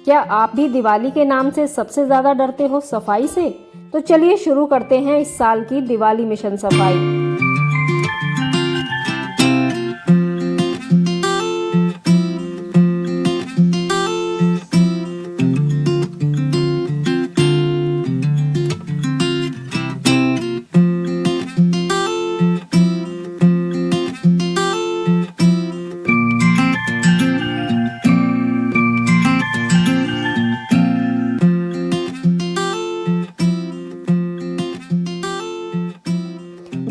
क्या आप भी दिवाली के नाम से सबसे ज्यादा डरते हो सफाई से? तो चलिए शुरू करते हैं इस साल की दिवाली मिशन सफाई।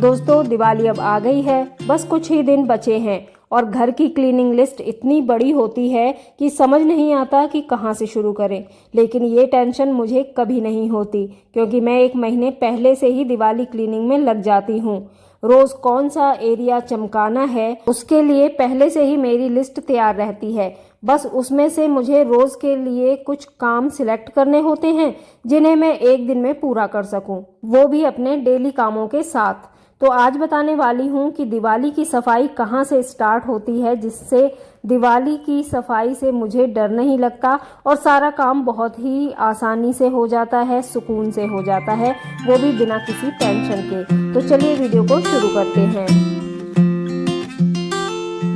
दोस्तों, दिवाली अब आ गई है, बस कुछ ही दिन बचे हैं और घर की क्लीनिंग लिस्ट इतनी बड़ी होती है कि समझ नहीं आता कि कहाँ से शुरू करें। लेकिन ये टेंशन मुझे कभी नहीं होती क्योंकि मैं एक महीने पहले से ही दिवाली क्लीनिंग में लग जाती हूँ। रोज़ कौन सा एरिया चमकाना है उसके लिए पहले से ही मेरी लिस्ट तैयार रहती है। बस उसमें से मुझे रोज़ के लिए कुछ काम सिलेक्ट करने होते हैं जिन्हें मैं एक दिन में पूरा कर सकूं, वो भी अपने डेली कामों के साथ। तो आज बताने वाली हूँ कि दिवाली की सफाई कहाँ से स्टार्ट होती है, जिससे दिवाली की सफाई से मुझे डर नहीं लगता और सारा काम बहुत ही आसानी से हो जाता है, सुकून से हो जाता है, वो भी बिना किसी टेंशन के। तो चलिए वीडियो को शुरू करते हैं।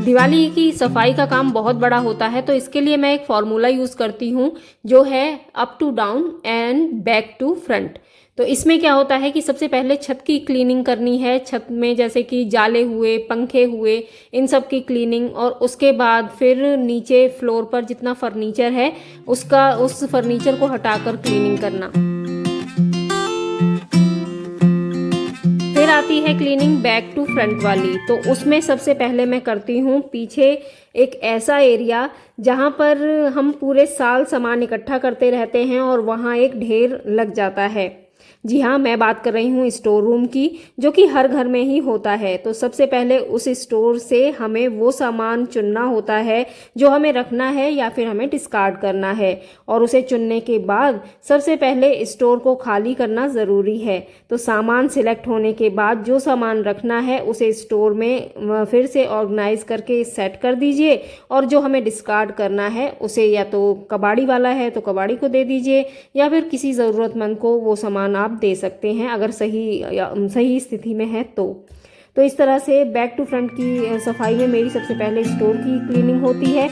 दिवाली की सफाई का काम बहुत बड़ा होता है, तो इसके लिए मैं एक फॉर्मूला यूज़ करती हूँ जो है up to down and back to front. तो इसमें क्या होता है कि सबसे पहले छत की क्लीनिंग करनी है, छत में जैसे कि जाले हुए, पंखे हुए, इन सब की क्लीनिंग, और उसके बाद फिर नीचे फ्लोर पर जितना फर्नीचर है उस फर्नीचर को हटाकर क्लीनिंग करना। फिर आती है क्लीनिंग बैक टू फ्रंट वाली। तो उसमें सबसे पहले मैं करती हूँ पीछे एक ऐसा एरिया जहाँ पर हम पूरे साल सामान इकट्ठा करते रहते हैं और वहाँ एक ढेर लग जाता है। जी हाँ, मैं बात कर रही हूँ स्टोर रूम की, जो कि हर घर में ही होता है। तो सबसे पहले उस स्टोर से हमें वो सामान चुनना होता है जो हमें रखना है या फिर हमें डिस्कार्ड करना है, और उसे चुनने के बाद सबसे पहले स्टोर को खाली करना ज़रूरी है। तो सामान सिलेक्ट होने के बाद जो सामान रखना है उसे स्टोर में फिर से ऑर्गेनाइज करके सेट कर दीजिए, और जो हमें डिस्कार्ड करना है उसे या तो कबाड़ी वाला है तो कबाड़ी को दे दीजिए या फिर किसी ज़रूरतमंद को वो सामान आप दे सकते हैं अगर सही स्थिति में है तो इस तरह से बैक टू फ्रंट की सफाई में मेरी सबसे पहले स्टोर की क्लीनिंग होती है।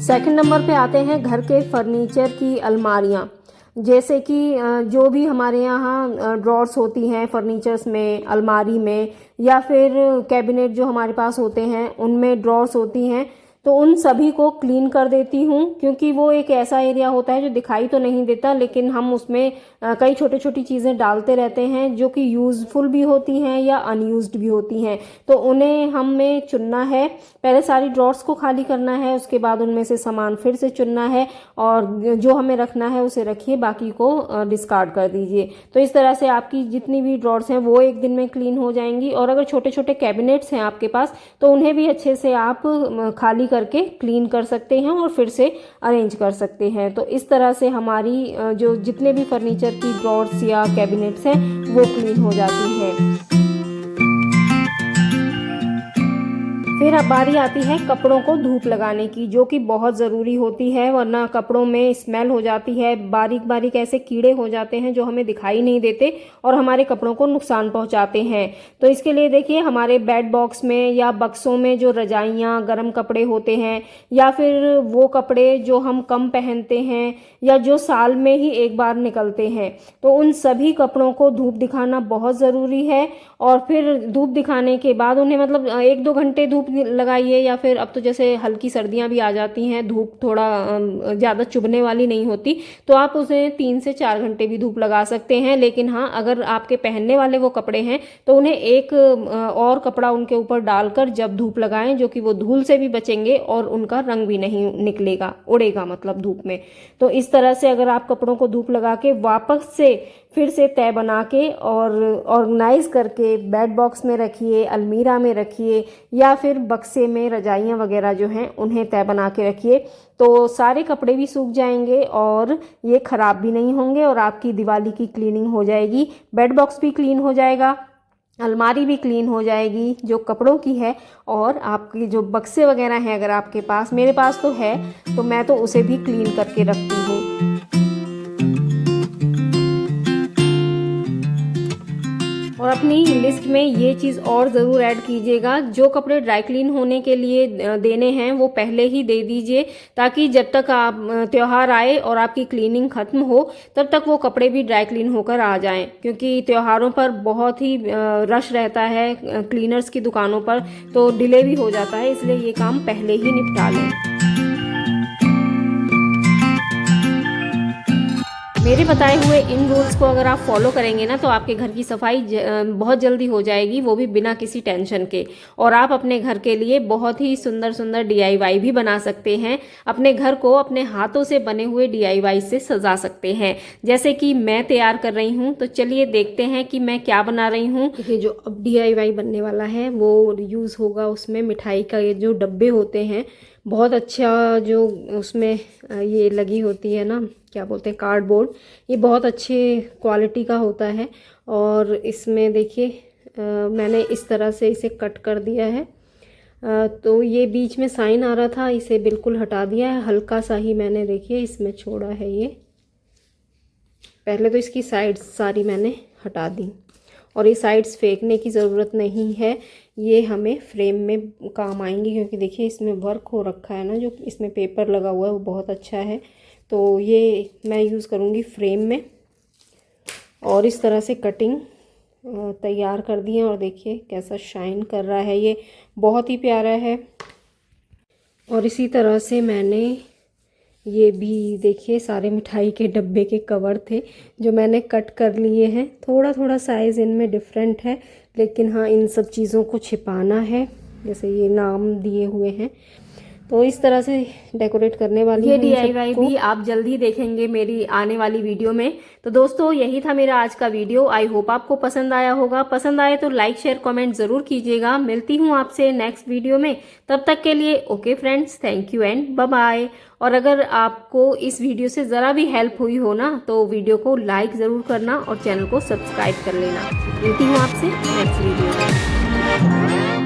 सेकंड नंबर पे आते हैं घर के फर्नीचर की अलमारियाँ। जैसे कि जो भी हमारे यहाँ ड्रॉर्स होती हैं फर्नीचर्स में, अलमारी में, या फिर कैबिनेट जो हमारे पास होते हैं उनमें ड्रॉर्स होती हैं, तो उन सभी को क्लीन कर देती हूँ क्योंकि वो एक ऐसा एरिया होता है जो दिखाई तो नहीं देता, लेकिन हम उसमें कई छोटी छोटी चीज़ें डालते रहते हैं जो कि यूज़फुल भी होती हैं या अनयूज्ड भी होती हैं। तो उन्हें हमें चुनना है, पहले सारी ड्रॉर्स को खाली करना है, उसके बाद उनमें से सामान फिर से चुनना है, और जो हमें रखना है उसे रखिए, बाकी को डिस्कार्ड कर दीजिए। तो इस तरह से आपकी जितनी भी ड्रॉर्स हैं वो एक दिन में क्लीन हो जाएंगी। और अगर छोटे छोटे कैबिनेट्स हैं आपके पास तो उन्हें भी अच्छे से आप खाली करके क्लीन कर सकते हैं और फिर से अरेंज कर सकते हैं। तो इस तरह से हमारी जो जितने भी फर्नीचर की ड्रॉर्स या कैबिनेट्स हैं वो क्लीन हो जाती हैं। फिर अब बारी आती है कपड़ों को धूप लगाने की, जो कि बहुत ज़रूरी होती है, वरना कपड़ों में स्मेल हो जाती है, बारीक बारीक ऐसे कीड़े हो जाते हैं जो हमें दिखाई नहीं देते और हमारे कपड़ों को नुकसान पहुंचाते हैं। तो इसके लिए देखिए, हमारे बेड बॉक्स में या बक्सों में जो रजाइयाँ, गर्म कपड़े होते हैं, या फिर वो कपड़े जो हम कम पहनते हैं या जो साल में ही एक बार निकलते हैं, तो उन सभी कपड़ों को धूप दिखाना बहुत ज़रूरी है। और फिर धूप दिखाने के बाद उन्हें मतलब 1-2 घंटे धूप लगाइए, या फिर अब तो जैसे हल्की सर्दियां भी आ जाती हैं, धूप थोड़ा ज़्यादा चुभने वाली नहीं होती, तो आप उसे 3 से 4 घंटे भी धूप लगा सकते हैं। लेकिन हाँ, अगर आपके पहनने वाले वो कपड़े हैं तो उन्हें एक और कपड़ा उनके ऊपर डालकर जब धूप लगाएं, जो कि वो धूल से भी बचेंगे और उनका रंग भी नहीं निकलेगा, उड़ेगा मतलब धूप में। तो इस तरह से अगर आप कपड़ों को धूप लगा के वापस से फिर से तय बना के और ऑर्गेनाइज करके बेड बॉक्स में रखिए, अलमीरा में रखिए, या फिर बक्से में रजाइयाँ वगैरह जो हैं उन्हें तय बना के रखिए, तो सारे कपड़े भी सूख जाएंगे और ये ख़राब भी नहीं होंगे और आपकी दिवाली की क्लीनिंग हो जाएगी, बेड बॉक्स भी क्लीन हो जाएगा अलमारी भी क्लीन हो जाएगी जो कपड़ों की है, और आपकी जो बक्से वगैरह हैं अगर आपके पास, मेरे पास तो है, तो मैं तो उसे भी क्लीन करके रखती हूँ। और अपनी लिस्ट में ये चीज़ और ज़रूर ऐड कीजिएगा, जो कपड़े ड्राई क्लीन होने के लिए देने हैं वो पहले ही दे दीजिए, ताकि जब तक आप त्यौहार आए और आपकी क्लीनिंग ख़त्म हो तब तक वो कपड़े भी ड्राई क्लीन होकर आ जाएं, क्योंकि त्योहारों पर बहुत ही रश रहता है क्लीनर्स की दुकानों पर, तो डिले भी हो जाता है, इसलिए ये काम पहले ही निपटा लें। मेरे बताए हुए इन रूल्स को अगर आप फॉलो करेंगे ना, तो आपके घर की सफाई बहुत जल्दी हो जाएगी, वो भी बिना किसी टेंशन के। और आप अपने घर के लिए बहुत ही सुंदर सुंदर DIY भी बना सकते हैं, अपने घर को अपने हाथों से बने हुए DIY से सजा सकते हैं, जैसे कि मैं तैयार कर रही हूँ। तो चलिए देखते हैं कि मैं क्या बना रही हूँ। देखिए, जो अब DIY बनने वाला है वो यूज़ होगा, उसमें मिठाई का ये जो डब्बे होते हैं, बहुत अच्छा जो उसमें ये लगी होती है ना, क्या बोलते हैं, कार्डबोर्ड, ये बहुत अच्छे क्वालिटी का होता है। और इसमें देखिए मैंने इस तरह से इसे कट कर दिया है। तो ये बीच में साइन आ रहा था, इसे बिल्कुल हटा दिया है, हल्का सा ही मैंने देखिए इसमें छोड़ा है। ये पहले तो इसकी साइड्स सारी मैंने हटा दी, और ये साइड्स फेंकने की ज़रूरत नहीं है, ये हमें फ्रेम में काम आएंगी, क्योंकि देखिए इसमें वर्क हो रखा है ना, जो इसमें पेपर लगा हुआ है वो बहुत अच्छा है। तो ये मैं यूज़ करूँगी फ्रेम में, और इस तरह से कटिंग तैयार कर दी है, और देखिए कैसा शाइन कर रहा है, ये बहुत ही प्यारा है। और इसी तरह से मैंने ये भी देखिए सारे मिठाई के डब्बे के कवर थे जो मैंने कट कर लिए हैं। थोड़ा थोड़ा साइज़ इनमें डिफरेंट है, लेकिन हाँ इन सब चीज़ों को छिपाना है, जैसे ये नाम दिए हुए हैं। तो इस तरह से डेकोरेट करने वाली ये है। DIY भी आप जल्द ही देखेंगे मेरी आने वाली वीडियो में। तो दोस्तों यही था मेरा आज का वीडियो। आई होप आपको पसंद आया होगा। पसंद आए तो लाइक शेयर कमेंट जरूर कीजिएगा। मिलती हूँ आपसे नेक्स्ट वीडियो में, तब तक के लिए okay friends, thank you and bye bye. और अगर आपको इस वीडियो से ज़रा भी हेल्प हुई हो ना, तो वीडियो को लाइक ज़रूर करना और चैनल को सब्सक्राइब कर लेना। मिलती हूँ आपसे नेक्स्ट वीडियो में।